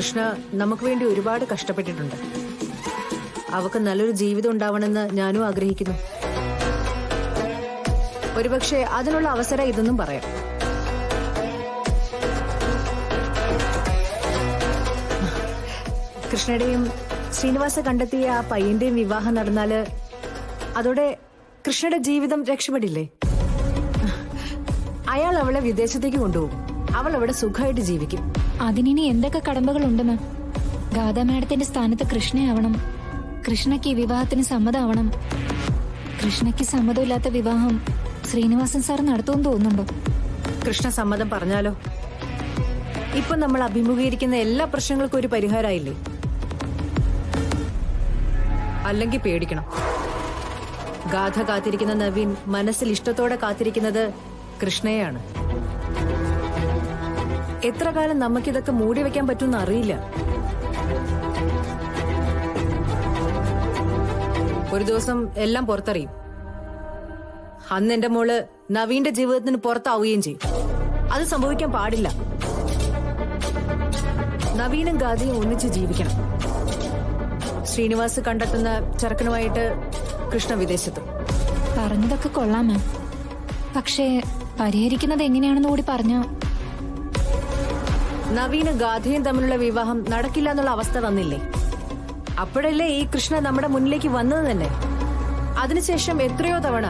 കൃഷ്ണ നമുക്ക് വേണ്ടി ഒരുപാട് കഷ്ടപ്പെട്ടിട്ടുണ്ട്. അവക്ക് നല്ലൊരു ജീവിതം ഉണ്ടാവണമെന്ന് ഞാനും ആഗ്രഹിക്കുന്നു. ഒരുപക്ഷെ അതിനുള്ള അവസരം ഇതെന്നും പറയാം. കൃഷ്ണയുടെയും ശ്രീനിവാസ കണ്ടെത്തിയ ആ പയ്യന്റെയും വിവാഹം നടന്നാല് അതോടെ കൃഷ്ണയുടെ ജീവിതം രക്ഷപ്പെടില്ലേ? അയാൾ അവളെ വിദേശത്തേക്ക് കൊണ്ടുപോകും. അവൾ അവിടെ സുഖമായിട്ട് ജീവിക്കും. അതിനി എന്തൊക്കെ കടമ്പകളുണ്ടെന്ന്. ഗാഥാ മാഡത്തിന്റെ സ്ഥാനത്ത് കൃഷ്ണയാവണം. കൃഷ്ണയ്ക്ക് ഈ വിവാഹത്തിന് സമ്മതമാവണം. കൃഷ്ണയ്ക്ക് സമ്മതമില്ലാത്ത വിവാഹം ശ്രീനിവാസൻ സാർ നടത്തുമെന്ന് തോന്നുന്നുണ്ടോ? കൃഷ്ണ സമ്മതം പറഞ്ഞാലോ? ഇപ്പൊ നമ്മൾ അഭിമുഖീകരിക്കുന്ന എല്ലാ പ്രശ്നങ്ങൾക്കും ഒരു പരിഹാരമായില്ലേ? അല്ലെങ്കിൽ പേടിക്കണം. ഗാഥ കാത്തിരിക്കുന്ന നവീൻ മനസ്സിൽ ഇഷ്ടത്തോടെ കാത്തിരിക്കുന്നത് കൃഷ്ണയെയാണ്. എത്ര കാലം നമുക്കിതൊക്കെ മൂടി വെക്കാൻ പറ്റുമെന്ന് അറിയില്ല. ഒരു ദിവസം എല്ലാം പുറത്തറിയും. അന്ന് എന്റെ മോള് നവീന്റെ ജീവിതത്തിന് പുറത്താവുകയും ചെയ്യും. അത് സംഭവിക്കാൻ പാടില്ല. നവീനും ഗാഥയും ഒന്നിച്ച് ജീവിക്കണം. ശ്രീനിവാസ് കണ്ടെത്തുന്ന ചെറുക്കനുമായിട്ട് കൃഷ്ണ വിദേശത്തും. പറഞ്ഞതൊക്കെ കൊള്ളാം മാം. പക്ഷേ പരിഹരിക്കുന്നത് എങ്ങനെയാണെന്ന് കൂടി പറഞ്ഞോ. നവീനും ഗാഥയും തമ്മിലുള്ള വിവാഹം നടക്കില്ല എന്നുള്ള അവസ്ഥ വന്നില്ലേ? അപ്പോഴല്ലേ ഈ കൃഷ്ണ നമ്മുടെ മുന്നിലേക്ക് വന്നത് തന്നെ. അതിനുശേഷം എത്രയോ തവണ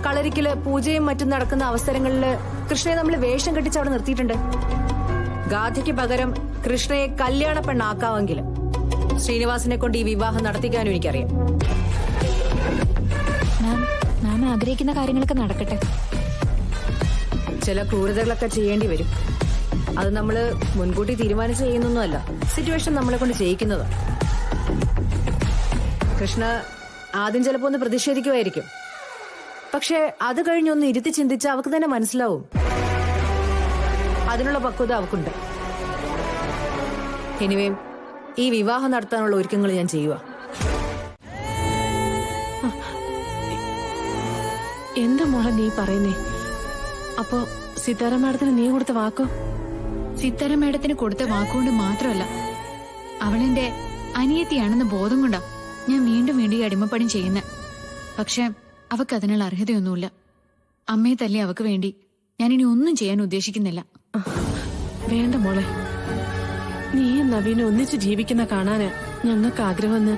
കളരിക്കല് പൂജയും മറ്റും നടക്കുന്ന അവസരങ്ങളില് കൃഷ്ണയെ നമ്മൾ വേഷം കെട്ടിച്ച് അവിടെ നിർത്തിയിട്ടുണ്ട്. ഗാഥയ്ക്ക് പകരം കൃഷ്ണയെ കല്യാണ പെണ്ണാക്കാമെങ്കിലും ശ്രീനിവാസിനെ കൊണ്ട് ഈ വിവാഹം നടത്തിക്കാനും എനിക്കറിയാം. മാം ആഗ്രഹിക്കുന്ന കാര്യങ്ങളൊക്കെ നടക്കട്ടെ. ചില ക്രൂരതകളൊക്കെ ചെയ്യേണ്ടി വരും. അത് നമ്മള് മുൻകൂട്ടി തീരുമാനിച്ച് ചെയ്യുന്നൊന്നുമല്ല. സിറ്റുവേഷൻ നമ്മളെ കൊണ്ട് ചെയ്യിക്കുന്നതാ. കൃഷ്ണ ആദ്യം ചിലപ്പോ ഒന്ന് പ്രതിഷേധിക്കുമായിരിക്കും. പക്ഷെ അത് കഴിഞ്ഞൊന്ന് ഇരുത്തി ചിന്തിച്ച് അവക്ക് തന്നെ മനസ്സിലാവും. അതിനുള്ള പക്വത അവക്കുണ്ട്. എനിവേ ഈ വിവാഹം നടത്താനുള്ള ഒരുക്കങ്ങൾ ഞാൻ ചെയ്യുക. എന്താ മോളെ നീ പറയുന്നേ? അപ്പോ സിതാര മാഡത്തിന് നീ കൊടുത്ത വാക്കോ? സിത്താര മേഡത്തിന് കൊടുത്ത വാക്കുകൊണ്ട് മാത്രമല്ല, അവളെന്റെ അനിയത്തിയാണെന്ന ബോധം കൊണ്ടാ ഞാൻ വീണ്ടും വീണ്ടും ഈ അടിമപ്പണി ചെയ്യുന്നത്. പക്ഷെ അവക്ക് അതിനുള്ള അർഹതയൊന്നുമില്ല. അമ്മയെ തല്ലി അവക്ക് വേണ്ടി ഞാനിനി ഒന്നും ചെയ്യാൻ ഉദ്ദേശിക്കുന്നില്ല. വേണ്ട മോളെ, നീയും നവീനും ഒന്നിച്ച് ജീവിക്കുന്ന കാണാന് ഞങ്ങൾക്ക് ആഗ്രഹമെന്ന്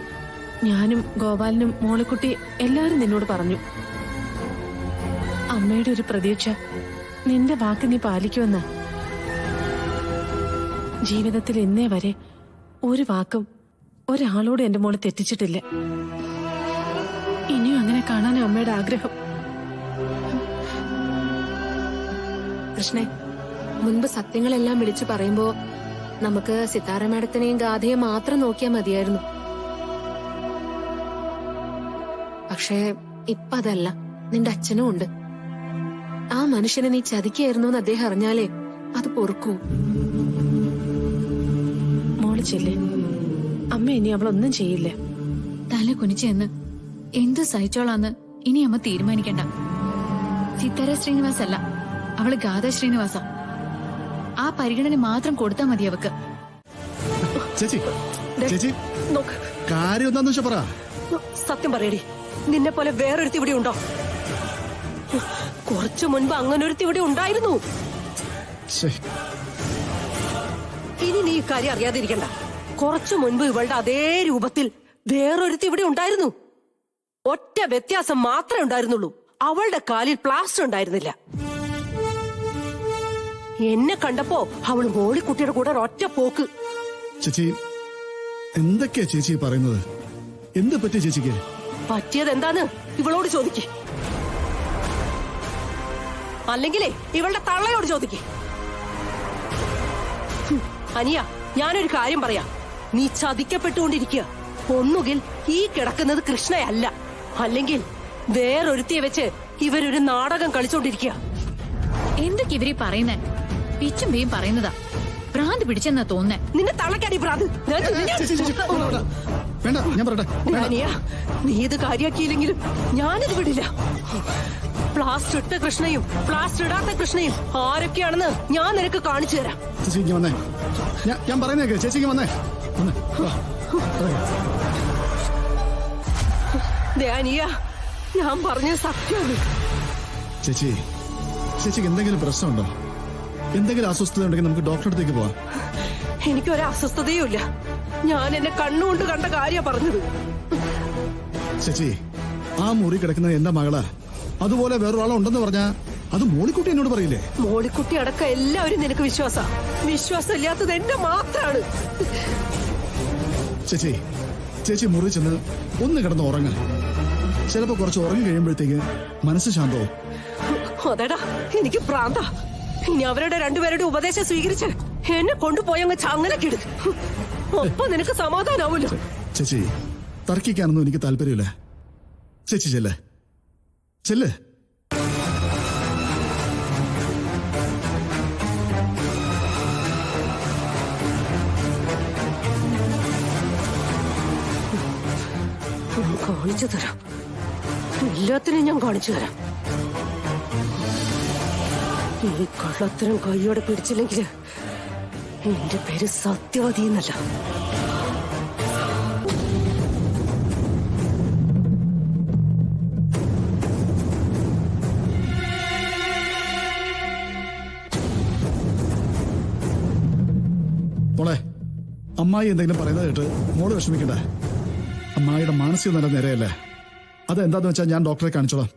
ഞാനും ഗോപാലനും മോളിക്കുട്ടി എല്ലാരും നിന്നോട് പറഞ്ഞു. അമ്മയുടെ ഒരു പ്രതീക്ഷ നിന്റെ വാക്ക് നീ പാലിക്കുമെന്ന. ജീവിതത്തിൽ ഇന്നേ വരെ ഒരു വാക്കും ഒരാളോട് എന്റെ മോളെ തെറ്റിച്ചിട്ടില്ല. ഇനിയും അങ്ങനെ കാണാൻ അമ്മയുടെ ആഗ്രഹം. കൃഷ്ണേ, മുൻപ് സത്യങ്ങളെല്ലാം വിളിച്ചു പറയുമ്പോ നമുക്ക് സിതാര മാഡത്തിനെയും ഗാഥയെ മാത്രം നോക്കിയാൽ മതിയായിരുന്നു. പക്ഷേ ഇപ്പൊ അതല്ല. നിന്റെ അച്ഛനും ഉണ്ട്. ആ മനുഷ്യനെ നീ ചതിക്കായിരുന്നു എന്ന് അദ്ദേഹം അറിഞ്ഞാലേ അത് പൊറുക്കൂ. മോള് ചെല്ലേ, അമ്മ ഇനി അവളൊന്നും ചെയ്യില്ല. തല കുനിച്ചെന്ന് എന്ത് സഹിച്ചോളാന്ന് ഇനി അമ്മ തീരുമാനിക്കണ്ട. സിത്താര ശ്രീനിവാസ് അല്ല, അവള് ഗാഥാ ശ്രീനിവാസ. ആ പരിഗണന മാത്രം കൊടുത്താ മതി അവക്ക്. ചേച്ചി ചേച്ചി കാര്യം എന്താന്ന് വെച്ചാ പറ. സത്യം പറയടി, നിന്നെ പോലെ വേറൊരുത്തി ഇവിടെ ഉണ്ടോ? കുറച്ചു മുൻപ് അങ്ങനൊരുത്തി ഇവിടെ ഉണ്ടായിരുന്നു. ഇനി നീ ഇക്കാര്യം അറിയാതിരിക്കണ്ട. കുറച്ചു മുൻപ് ഇവളുടെ അതേ രൂപത്തിൽ വേറൊരുത്തി ഇവിടെ ഉണ്ടായിരുന്നു. ഒറ്റ വ്യത്യാസം മാത്രമേ ഉണ്ടായിരുന്നുള്ളൂ. അവളുടെ കാലിൽ പ്ലാസ്റ്റർ ഉണ്ടായിരുന്നില്ല. എന്നെ കണ്ടപ്പോ അവള് മോളിക്കുട്ടിയുടെ കൂടെ ഒറ്റ പോക്ക്. ചേച്ചി എന്തൊക്കെയാ ചേച്ചി പറയുന്നത്? എന്ത് പറ്റി ചേച്ചിക്ക്? പറ്റിയത് എന്താന്ന് ഇവളോട് ചോദിക്കേ, അല്ലെങ്കിലേ ഇവളുടെ തള്ളയോട് ചോദിക്കേ. അനിയ, ഞാനൊരു കാര്യം പറയാം. നീ ചതിക്കപ്പെട്ടുകൊണ്ടിരിക്കുക. ഒന്നുകിൽ ഈ കിടക്കുന്നത് കൃഷ്ണയല്ല, അല്ലെങ്കിൽ വേറൊരുത്തിയെ വെച്ച് ഇവരൊരു നാടകം കളിച്ചോണ്ടിരിക്കുക. എന്തൊക്കെ ഇവരീ പറയുന്നേ? പിച്ചും പേയും പറയുന്നതാ. ഭ്രാന്ത് പിടിച്ചെന്നാ തോന്നുന്നേ. നിന്നെ തള്ളക്കടി ഭ്രാന്ത്. വേണ്ട, ഞാൻ പറയട്ടെ. അനിയ, നീ ഇത് കാര്യാക്കിയില്ലെങ്കിലും ഞാനിത് വിടില്ല. പ്ലാസ്റ്റർ ഇട്ട കൃഷ്ണയും പ്ലാസ്റ്റർ ഇടാത്ത കൃഷ്ണയും ആരൊക്കെയാണെന്ന് ഞാൻ നിനക്ക് കാണിച്ചു തരാം. ചേച്ചി ഇങ്ങ് വന്നേ. ഞാൻ പറയുന്നേക്കെ ചേച്ചിക്ക് വന്നേ. വന്നേ. വാ. ഇറങ്ങ്. ദേ അനിയ, ഞാൻ പറഞ്ഞത് സത്യമാണ്. ചേച്ചിക്ക് എന്തെങ്കിലും പ്രശ്നമുണ്ടോ? എന്തെങ്കിലും അസ്വസ്ഥത ഉണ്ടെങ്കിൽ നമുക്ക് ഡോക്ടറെ അടുത്തേക്ക് പോവാം. എനിക്കൊരു അസ്വസ്ഥതയും ഇല്ല. ഞാൻ എന്നെ കണ്ണുകൊണ്ട് കണ്ട കാര്യ പറഞ്ഞത്. ചേച്ചി, ആ മുറി കിടക്കുന്നത് എന്റെ മകളാ. അതുപോലെ വേറൊരാളുണ്ടെന്ന് പറഞ്ഞാ അത് മോളിക്കുട്ടി എന്നോട് പറയില്ലേ? മോളിക്കുട്ടി അടക്കം എല്ലാവരും നിനക്ക് വിശ്വാസം ഇല്ലാത്തത് എന്നെ മാത്രാണ്. ചേച്ചി മുറി ചെന്ന് ഒന്ന് കിടന്ന് ഉറങ്ങ. ചിലപ്പോ കുറച്ച് ഉറങ്ങി കഴിയുമ്പോഴത്തേക്ക് മനസ്സ് ശാന്തവും. അതെടാ, എനിക്ക് പ്രാന്ത. ഇനി അവരുടെ രണ്ടുപേരുടെ ഉപദേശം സ്വീകരിച്ച് എന്നെ കൊണ്ടുപോയങ്ങ് ചങ്ങലക്കിട്. ഒപ്പം നിനക്ക് സമാധാനാവൂല്ലോ. ചേച്ചി, തർക്കിക്കാനൊന്നും എനിക്ക് താല്പര്യമില്ല. ചേച്ചി ചെല്ല്. കാണിച്ചു തരാം. എല്ലാത്തിനും ഞാൻ കാണിച്ചു തരാം. ഈ കള്ളത്തരം കൈയോടെ പിടിച്ചില്ലെങ്കിൽ എന്റെ പേര് സത്യവതി എന്നല്ല. മോളെ, അമ്മായി എന്തെങ്കിലും പറയുന്നത് കേട്ട് മോള് വിഷമിക്കണ്ട. അമ്മായിയുടെ മാനസിക നില നേരെയല്ലേ. അതെന്താന്ന് വെച്ചാൽ ഞാൻ ഡോക്ടറെ കാണിച്ചോളാം.